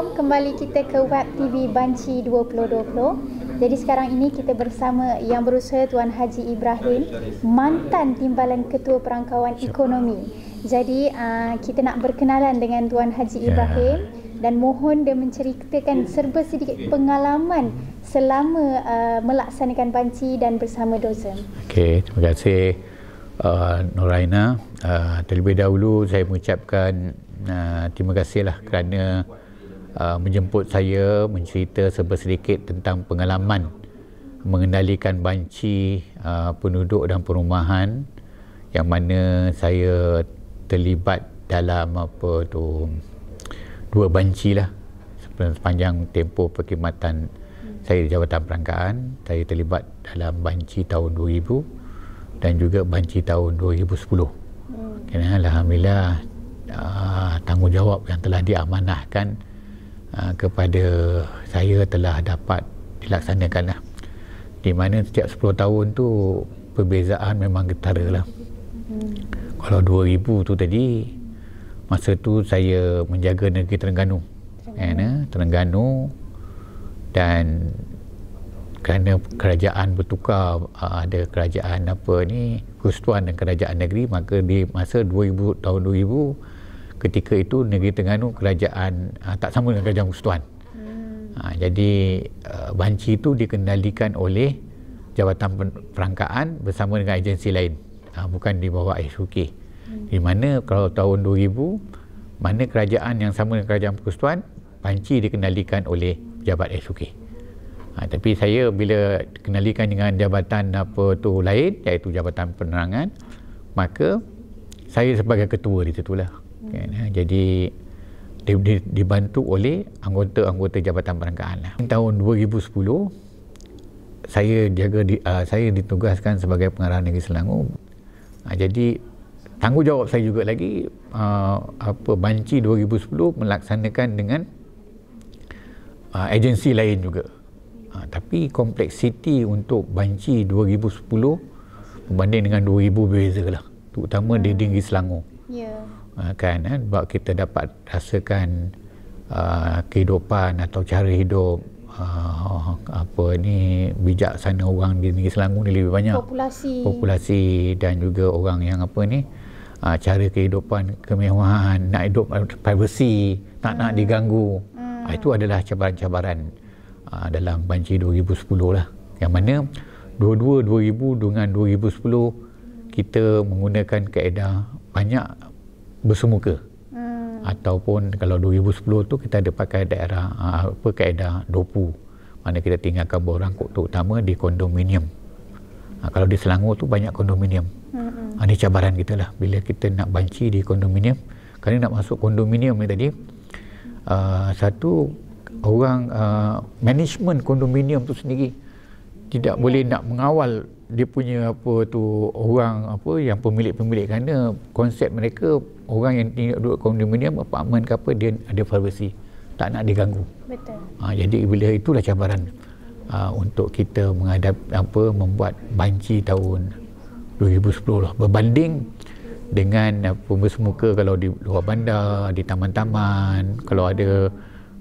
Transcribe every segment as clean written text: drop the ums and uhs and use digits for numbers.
Assalamualaikum, kembali kita ke Web TV Banci 2020. Jadi sekarang ini kita bersama yang berusaha Tuan Haji Ibrahim, mantan Timbalan Ketua Perangkawan Ekonomi. Jadi kita nak berkenalan dengan Tuan Haji Ibrahim dan mohon dia menceritakan serba sedikit pengalaman selama melaksanakan banci dan bersama Dozem. Okey, terima kasih Noraina. Terlebih dahulu saya mengucapkan terima kasihlah kerana menjemput saya mencerita serba sedikit tentang pengalaman mengendalikan banci penduduk dan perumahan yang mana saya terlibat dalam dua banci lah sepanjang tempoh perkhidmatan saya di Jabatan Perangkaan. Saya terlibat dalam banci tahun 2000 dan juga banci tahun 2010. Alhamdulillah tanggungjawab yang telah diamanahkan kepada saya telah dapat dilaksanakan lah. Di mana setiap 10 tahun tu perbezaan memang ketara lah. Kalau 2000 tu tadi, masa tu saya menjaga negeri Terengganu dan kerana kerajaan bertukar, ada kerajaan persekutuan dan kerajaan negeri, maka di masa tahun 2000 ketika itu negeri Terengganu kerajaan tak sama dengan kerajaan persekutuan. Jadi banci itu dikendalikan oleh Jabatan Perangkaan bersama dengan agensi lain, bukan di bawah SUK. Di mana kalau tahun 2000 mana kerajaan yang sama dengan kerajaan persekutuan, banci dikendalikan oleh pejabat SUK. Tapi saya bila dikenalikan dengan jabatan lain, iaitu Jabatan Penerangan, maka saya sebagai ketua di situlah. Jadi dibantu oleh anggota-anggota Jabatan Perangkaan lah. Tahun 2010 saya ditugaskan sebagai pengarah negeri Selangor. Jadi tanggungjawab saya juga lagi banci 2010 melaksanakan dengan agensi lain juga. Tapi kompleksiti untuk banci 2010 berbanding dengan 2000 beza lah, terutama di negeri Selangor. Sebab kita dapat rasakan kehidupan atau cara hidup bijaksana orang di negeri Selangor ni lebih banyak populasi dan juga orang yang cara kehidupan kemewahan, nak hidup privacy, nak diganggu. Itu adalah cabaran-cabaran dalam banci 2010 lah, yang mana 2000 dengan 2010 kita menggunakan kaedah banyak bersemuka, ataupun kalau 2010 tu kita ada pakai kaedah dopu, mana kita tinggalkan borangkuk terutama di kondominium. Kalau di Selangor tu banyak kondominium. Ini cabaran kita lah bila kita nak banci di kondominium. Kerana nak masuk kondominium ni tadi, satu orang management kondominium tu sendiri tidak boleh nak mengawal dia punya orang yang pemilik-pemilik, kerana konsep mereka orang yang tinggal duduk kondominium, apartmen ke apa, dia ada privacy, tak nak diganggu. Betul. Jadi bila itulah cabaran untuk kita membuat banci tahun 2010 lah, berbanding dengan bersemuka kalau di luar bandar, di taman-taman, kalau ada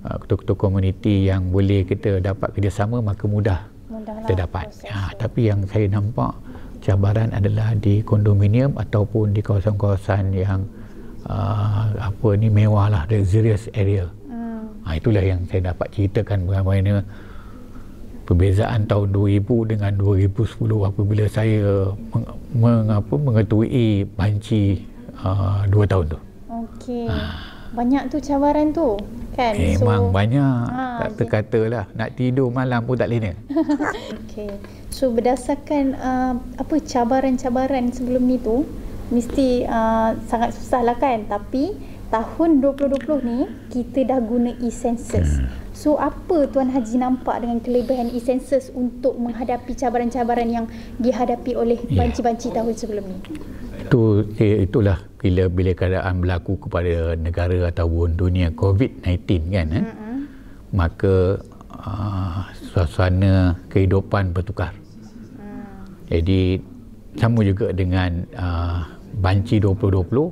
ketua-ketua komuniti yang boleh kita dapat kerjasama, maka mudah kita dapat. Tapi yang saya nampak cabaran adalah di kondominium ataupun di kawasan-kawasan yang mewah lah, luxurious area. Itulah yang saya dapat ceritakan bagaimana perbezaan tahun 2000 dengan 2010 apabila saya mengetuai banci 2 tahun tu. Okey. Banyak tu cabaran tu kan? Memang banyak. Tak terkata lah, nak tidur malam pun tak boleh ni. Okay. So berdasarkan cabaran-cabaran sebelum ni tu mesti sangat susah lah kan? Tapi tahun 2020 ni kita dah guna e-census. So apa Tuan Haji nampak dengan kelebihan e-census untuk menghadapi cabaran-cabaran yang dihadapi oleh banci-banci tahun sebelum ni? Itulah bila keadaan berlaku kepada negara ataupun dunia COVID-19 kan, maka suasana kehidupan bertukar. Jadi sama juga dengan banci 2020,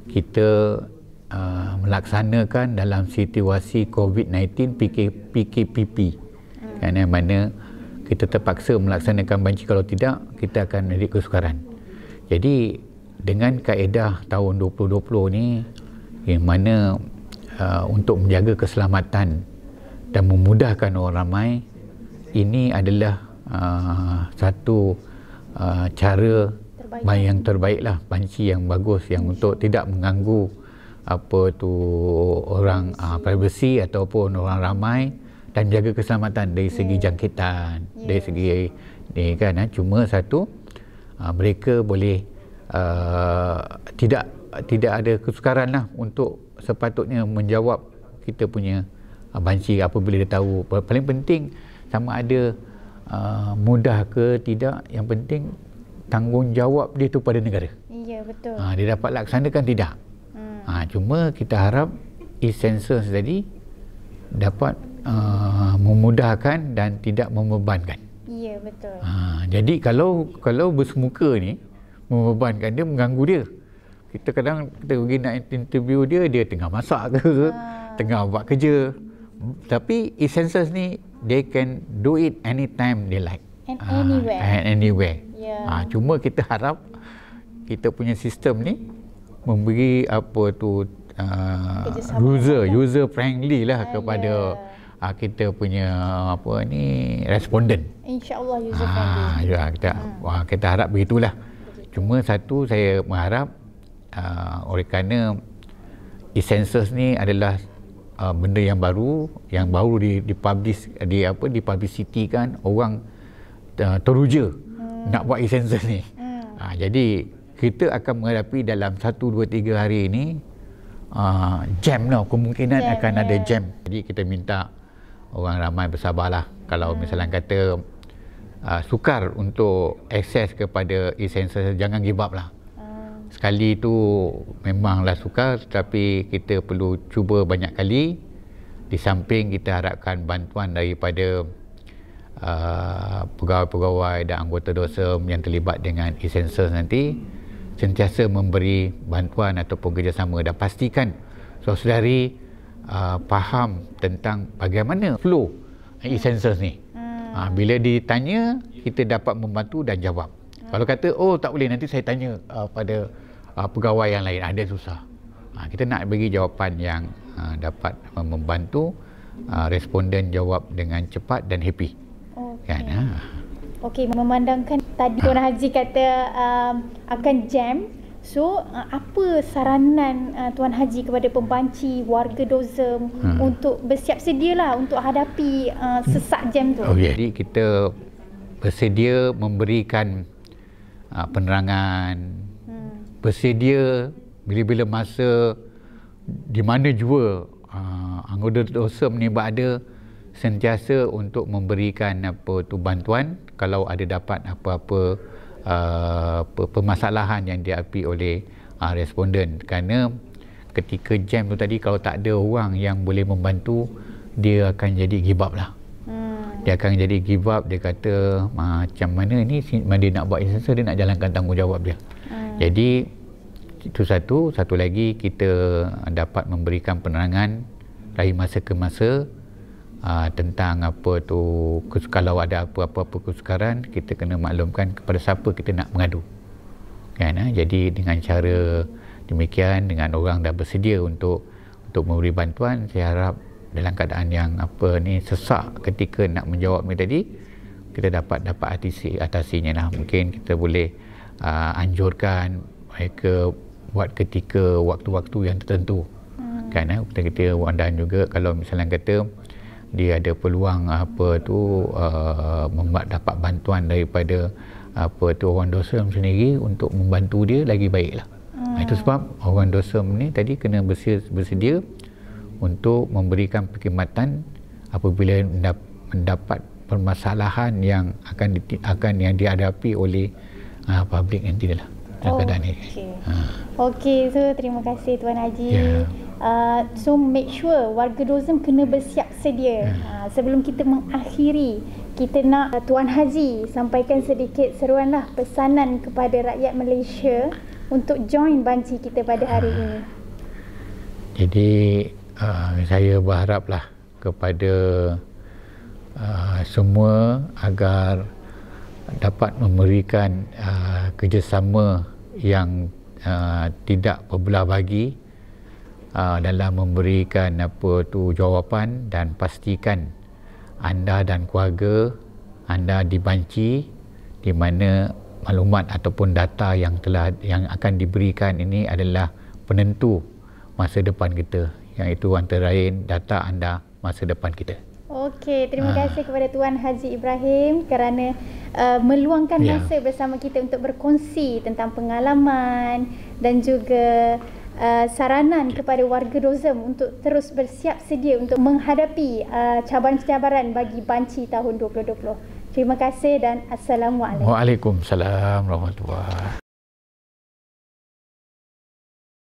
kita melaksanakan dalam situasi COVID-19 PKPP. Kan, yang mana kita terpaksa melaksanakan banci, kalau tidak kita akan menjadi kesukaran. Jadi dengan kaedah tahun 2020 ni, yang mana untuk menjaga keselamatan dan memudahkan orang ramai, ini adalah satu cara yang terbaiklah, banci yang bagus, yang untuk tidak mengganggu apa tu orang privacy ataupun orang ramai, dan jaga keselamatan dari segi jangkitan, dari segi ni kan. Cuma satu, mereka boleh tidak ada kesukaran lah untuk sepatutnya menjawab kita punya banci apabila dia tahu. Paling penting sama ada mudah ke tidak, yang penting tanggungjawab dia tu pada negara. Ya, betul. Dia dapat laksanakan tidak. Cuma kita harap e-census tadi dapat memudahkan dan tidak membebankan. Ya, betul. Jadi kalau bersemuka ni membebankan, dia mengganggu dia. Kita kadang kita pergi nak interview dia tengah masak ke, tengah buat kerja. Tapi e-census ni they can do it anytime they like. And anywhere. And anywhere. Yeah. Cuma kita harap kita punya sistem ni memberi apa tu user friendly lah kepada kita punya apa ni responden. InsyaAllah user friendly. Kita harap begitulah. Cuma satu, saya mengharap oleh kerana e-census ni adalah benda yang baru dipublish, dipublicity-kan, orang teruja nak buat e-census ni. Jadi kita akan menghadapi dalam 1, 2, 3 hari ini jam lah, kemungkinan akan ada jam. Jadi kita minta orang ramai bersabarlah. Kalau misalnya kata sukar untuk akses kepada e-census, jangan give up lah. Sekali tu memanglah sukar, tapi kita perlu cuba banyak kali. Di samping kita harapkan bantuan daripada pegawai-pegawai dan anggota DOSEM yang terlibat dengan e-census nanti, sentiasa memberi bantuan ataupun kerjasama, dan pastikan saudari faham tentang bagaimana flow e-census ni. Bila ditanya, kita dapat membantu dan jawab. Kalau kata, oh tak boleh, nanti saya tanya pada pegawai yang lain, ada susah. Kita nak bagi jawapan yang dapat membantu responden jawab dengan cepat dan happy. Kan? Okey, memandangkan tadi Tuan Haji kata akan jam. So, apa saranan Tuan Haji kepada pembanci, warga DOSEM untuk bersiap sedialah untuk hadapi sesak jam tu? Jadi kita bersedia memberikan penerangan, bersedia bila-bila masa di mana jua anggota DOSEM ni berada, sentiasa untuk memberikan bantuan kalau ada dapat apa-apa permasalahan yang dihadapi oleh responden. Kerana ketika jam tu tadi, kalau tak ada orang yang boleh membantu, dia akan jadi give up lah. Dia akan jadi give up. Dia kata macam mana ni dia nak buat e-census, dia nak jalankan tanggungjawab dia. Jadi itu satu lagi, kita dapat memberikan penerangan dari masa ke masa tentang apa tu, kalau ada apa-apa kesukaran, kita kena maklumkan kepada siapa kita nak mengadu. Kan? Jadi dengan cara demikian, dengan orang dah bersedia untuk memberi bantuan, saya harap dalam keadaan yang sesak ketika nak menjawab ni tadi, kita dapat atasinya lah. Mungkin kita boleh anjurkan mereka buat ketika waktu-waktu yang tertentu. Kan? Kita dan juga kalau misalnya kata dia ada peluang dapat bantuan daripada orang DOSEM sendiri untuk membantu dia, lagi baiklah. Itu sebab orang DOSEM ni tadi kena bersedia untuk memberikan perkhidmatan apabila mendapat permasalahan yang akan yang dihadapi oleh publik nanti lah. Okey, so terima kasih Tuan Haji. So make sure warga DOSEM kena bersiap sedia. Sebelum kita mengakhiri, kita nak Tuan Haji sampaikan sedikit seruan lah, pesanan kepada rakyat Malaysia untuk join banci kita pada hari ini. Jadi saya berharaplah kepada semua agar dapat memberikan kerjasama yang tidak berbelah bagi dalam memberikan jawapan, dan pastikan anda dan keluarga anda dibanci, di mana maklumat ataupun data yang akan diberikan ini adalah penentu masa depan kita, yang itu antara lain data anda masa depan kita. Okey, terima kasih kepada Tuan Haji Ibrahim kerana meluangkan masa bersama kita untuk berkongsi tentang pengalaman dan juga saranan kepada warga Dozem untuk terus bersiap sedia untuk menghadapi cabaran-cabaran bagi banci tahun 2020. Terima kasih dan Assalamualaikum. Waalaikumsalam warahmatullahi.